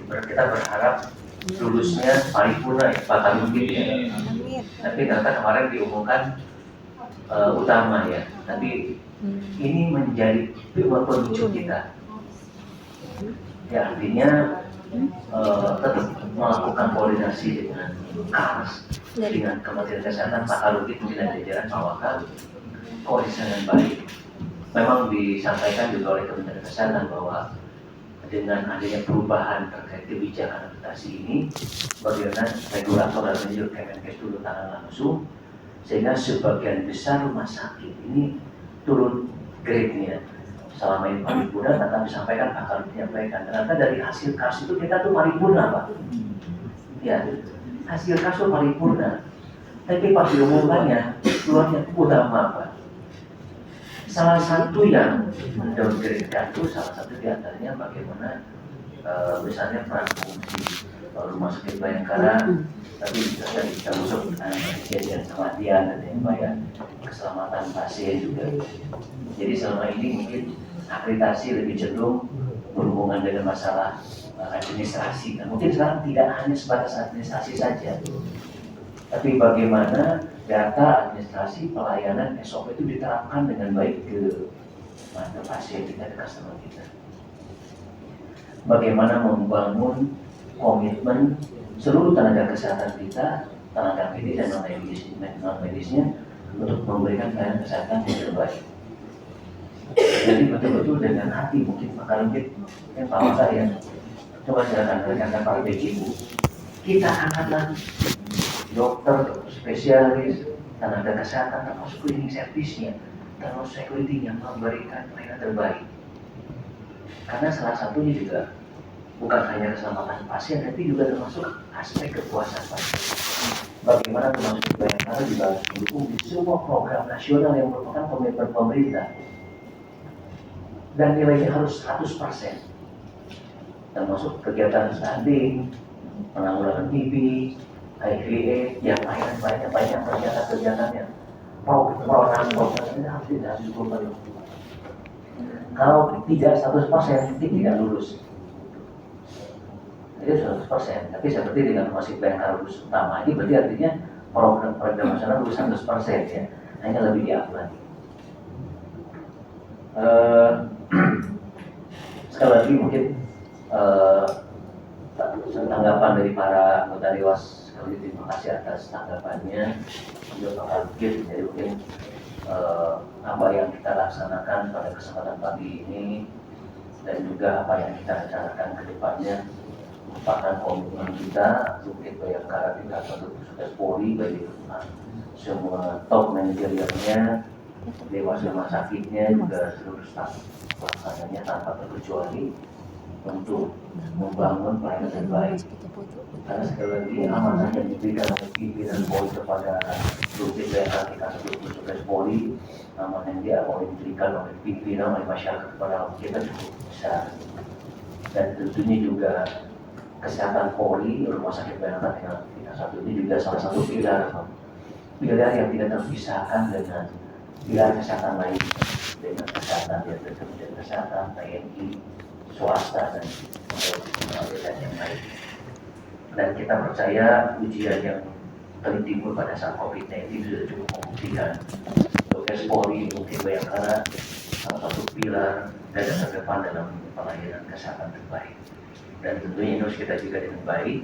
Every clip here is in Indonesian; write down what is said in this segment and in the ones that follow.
kita berharap lulusnya paripurna Pak mungkin ya. Tapi ternyata kemarin diumumkan utama ya. Tapi ini menjadi pemicu kita. Ya artinya tetap melakukan koordinasi dengan KAS, dengan Kementerian Kesehatan, Pak Kaludit dan jajaran Pak Wakal, koordinasi dengan baik. Memang disampaikan juga oleh Kementerian Kesehatan bahwa dengan adanya perubahan terkait kebijakan akreditasi ini, bagaimana regulator dan manajer Kemenkes turun tangan langsung, sehingga sebagian besar rumah sakit ini turun grade-nya. Selama ini paripurna, tetapi disampaikan Pak Kaludit menyampaikan, ternyata dari hasil KAS itu kita tuh paripurna Pak. Ya, hasil KAS itu paripurna. Tapi pas diumumkannya, keluarnya utama Pak. Salah satu yang mendowngrade itu salah satu diantaranya bagaimana misalnya peran fungsi rumah sakit Bayangkara, tapi juga tadi kita masuk kejadian kematian dan yang banyak keselamatan pasien juga. Jadi selama ini mungkin akreditasi lebih cenderung berhubungan dengan masalah administrasi. Nah, mungkin sekarang tidak hanya sebatas administrasi saja, tapi bagaimana data administrasi pelayanan SOP itu diterapkan dengan baik ke pasien kita, ke customer kita. Bagaimana membangun komitmen seluruh tenaga kesehatan kita, tenaga medis dan non-medisnya untuk memberikan pelayanan kesehatan yang terbaik. Jadi betul-betul dengan hati, mungkin Pak Kaludit, yang Pak Wakil ya, coba silakan rekan-rekan para ibu, kita angkat lagi dokter, spesialis, tenaga kesehatan, termasuk cleaning service-nya, termasuk security yang memberikan pelayanan terbaik. Karena salah satunya juga bukan hanya keselamatan pasien, tapi juga termasuk aspek kepuasan pasien. Bagaimana termasuk Bayangkara juga harus mendukung di semua program nasional yang merupakan komitmen pemerintah. Dan nilainya harus 100%. Termasuk kegiatan stunting, penanggulangan TB, HIV/AIDS, yang banyak kegiatannya. Program ini harus didukung. Kalau tidak 100%, tidak lulus. Jadi 100%, tapi seperti dengan masih Bayangkara lulus utama, ini berarti artinya program nasional lulus 100% ya, hanya lebih diatur lagi. Sekali lagi mungkin tanggapan dari para anggota Dewas, kami terima kasih atas tanggapannya. Juga Pak Kaludit, jadi mungkin apa yang kita laksanakan pada kesempatan pagi ini dan juga apa yang kita rencanakan ke depannya merupakan komitmen kita untuk Bayangkara tingkat satu Puskes Polri, bagi semua top manajerialnya, Dewas rumah sakitnya, juga seluruh staf pelaksananya tanpa terkecuali untuk membangun pelayanan terbaik. Karena sekali lagi amanah yang diberikan oleh pimpinan Polri kepada Rutin Bayangkara tingkat satu Puskes Polri, amanah yang diberikan oleh pimpinan oleh masyarakat kepada kita cukup besar. Dan tentunya juga kesehatan Polri, rumah sakit Bayangkara tingkat satu ini juga salah satu pilar yang tidak terpisahkan dengan pilar kesehatan lain, dengan kesehatan yang Kementerian Kesehatan, TNI, swasta dan yang lain. Dan kita percaya ujian yang kali timbul pada saat COVID-19 sudah cukup membuktikan Puskes Polri mungkin Bayangkara salah satu pilar garda terdepan dalam pelayanan kesehatan terbaik. Dan tentunya ini harus kita jaga dengan baik.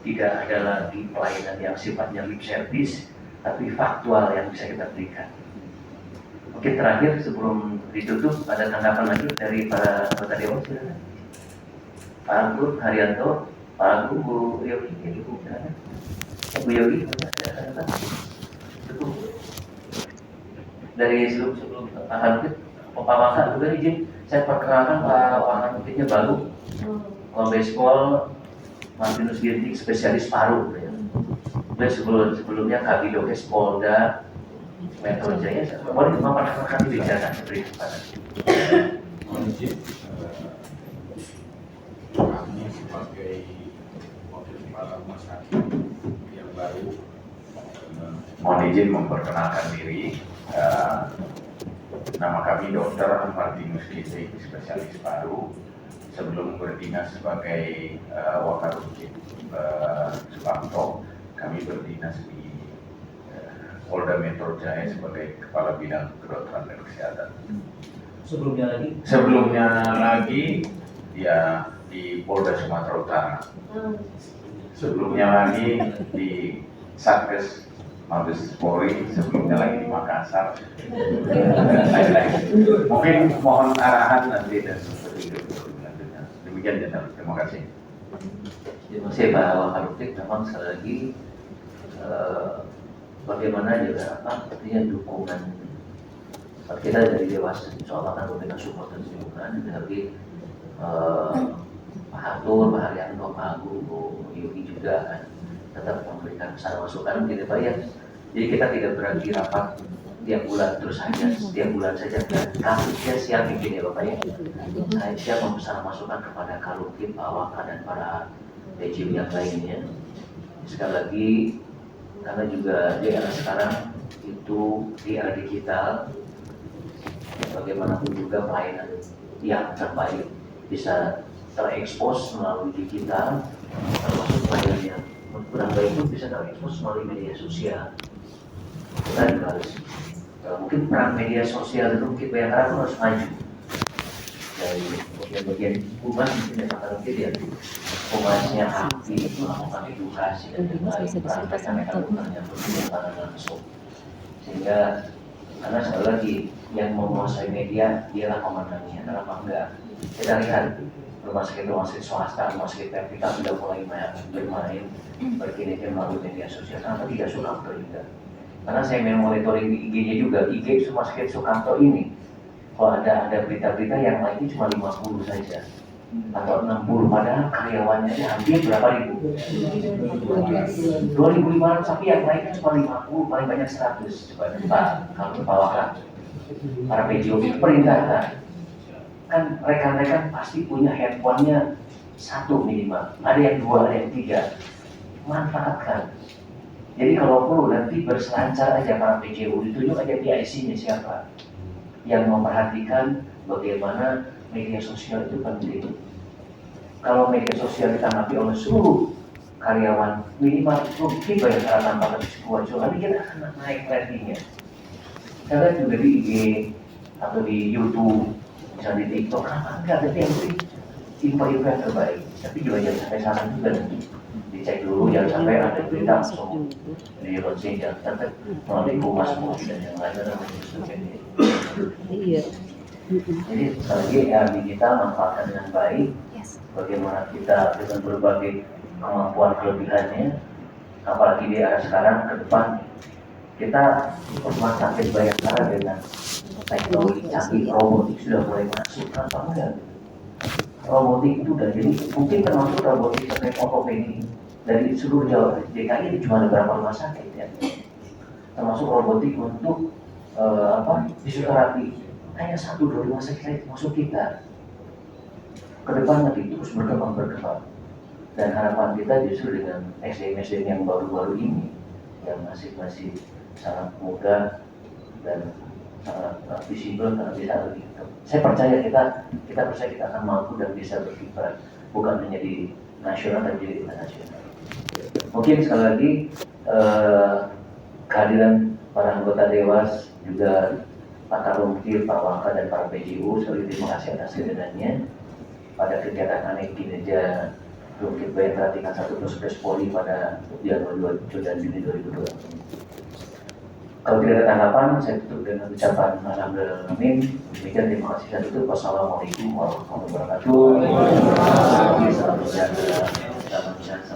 Tidak ada lagi pelayanan yang sifatnya lip service, tapi faktual yang bisa kita berikan. Oke, terakhir sebelum ditutup, ada tanggapan lagi dari para anggota Dewan, silakan. Pak Agus Haryanto, Pak Agus, Bu Yogi, Ibu, silakan. Bu Yogi, ada tanggapan? Cukup. Dari sebelum Pak Agus, Pak Wakil juga izin, saya perkenalkan Pak Wakil baru, Kombespol Martinus Ginting, spesialis paru. Ya. Sebelumnya Kabidokes Polda Metro Jaya. Boleh memperkenalkan bicara seperti pada. Kami sebagai wakil kepala rumah sakit yang baru mohon izin memperkenalkan diri. Nama kami Dr. Martinus Ginting, spesialis paru. sebelum berdinas sebagai Wakarujit Sukamto, kami berdinas di Polda Metro Jaya sebagai Kepala Bidang Kedokteran dan Kesehatan. Sebelumnya lagi ya di Polda Sumatera Utara. Sebelumnya lagi di Satgas Mabes Polri, sebelumnya lagi di Makassar, dan lain-lain. Mungkin mohon arahan nanti dan seperti itu. Demikian ya, terima kasih. Terima kasih Pak Wakarujit. Memang sekali lagi bagaimana juga artinya dukungan kita dari Dewas soal akan memberikan support dan dukungan, tapi Pak Hatur, Pak Haryanto, Pak Agung, Bu Yuki juga akan tetap memberikan saran masukan tidak Pak ya. Jadi kita tidak berarti rapat tiap bulan terus saja, setiap bulan saja. Kami siap bikin ya Bapak ya. Saya siap memberikan masukan kepada Karukip, Pak Waka dan para PJU yang lainnya. Sekali lagi, karena juga di era sekarang itu di era digital, bagaimanapun juga pelayanan yang terbaik bisa terekspos melalui digital, termasuk pelayanan yang kurang baik pun bisa terekspos melalui media sosial. Kita juga harus mungkin peran media sosial itu kita yang harus maju dari bagian humas mungkin yang akan ya humasnya hati melakukan edukasi dan lain peran mereka yang berhubungan langsung, sehingga karena sekali lagi yang menguasai media ialah komandannya. Kenapa enggak? Kita lihat rumah sakit swasta, rumah sakit vertikal sudah mulai bermain berkinerja melalui media sosial. Kenapa tidak Sukamto juga? Karena saya monitoring di IG-nya juga, IG rumah sakit Sukamto ini kalau ada berita-berita yang naiknya cuma 50 saja atau 60, padahal karyawannya hampir berapa ribu? 2.500, tapi yang naiknya cuma 50, paling banyak 100. Coba Pak, kalau Pak Waka, para PJO itu perintahkan, kan rekan-rekan pasti punya handphonenya 1 minimal, ada yang 2, ada yang 3, manfaatkan. Jadi kalau perlu nanti berselancar aja para PJO, ditunjuk aja PIC-nya siapa yang memperhatikan bagaimana media sosial itu penting. Kalau media sosial ditanggapi oleh seluruh karyawan minimal kita yang cara tambahkan sebuah nanti kita akan naik ratingnya. Saya juga di IG atau di YouTube, misalnya di TikTok, kenapa enggak? Tapi yang penting info-info yang terbaik. Tapi juga jangan sampai salah juga nanti. Dicek dulu, jangan sampai ada berita langsung di launching, jangan sampai melalui humas dan yang lain dan sebagainya. Iya. Jadi sekali lagi ya digital manfaatkan dengan baik. Bagaimana kita dengan berbagai kemampuan kelebihannya, apalagi di era sekarang ke depan kita rumah sakit Bayangkara dengan teknologi canggih robotik sudah mulai masuk, kenapa enggak? Robotik itu dan jadi mungkin termasuk robotik sebagai ortopedi dari seluruh Jawa DKI ini cuma ada beberapa rumah sakit ya, termasuk robotik untuk fisioterapi hanya 1-2 rumah sakit masuk kita. Kedepan nanti terus berkembang dan harapan kita justru dengan SDM yang baru-baru ini yang masih sangat muda dan sangat visible karena bisa lebih. Saya percaya kita akan mampu dan bisa berkiprah bukan hanya di nasional tapi juga internasional. Mungkin sekali lagi kehadiran para anggota Dewas juga Pak Karukip, Pak Waka dan para PJU, sekali terima kasih atas kedatangannya pada kegiatan aneh kinerja Rumkit Bayangkara tingkat 1 plus Polri pada Januari 27 dan Juni 2020. Kalau tidak ada tanggapan, saya tutup dengan ucapan alhamdulillah. Demikian, terima kasih. Saya tutup. Wassalamualaikum warahmatullahi wabarakatuh. Salam sejahtera. Salam sehat.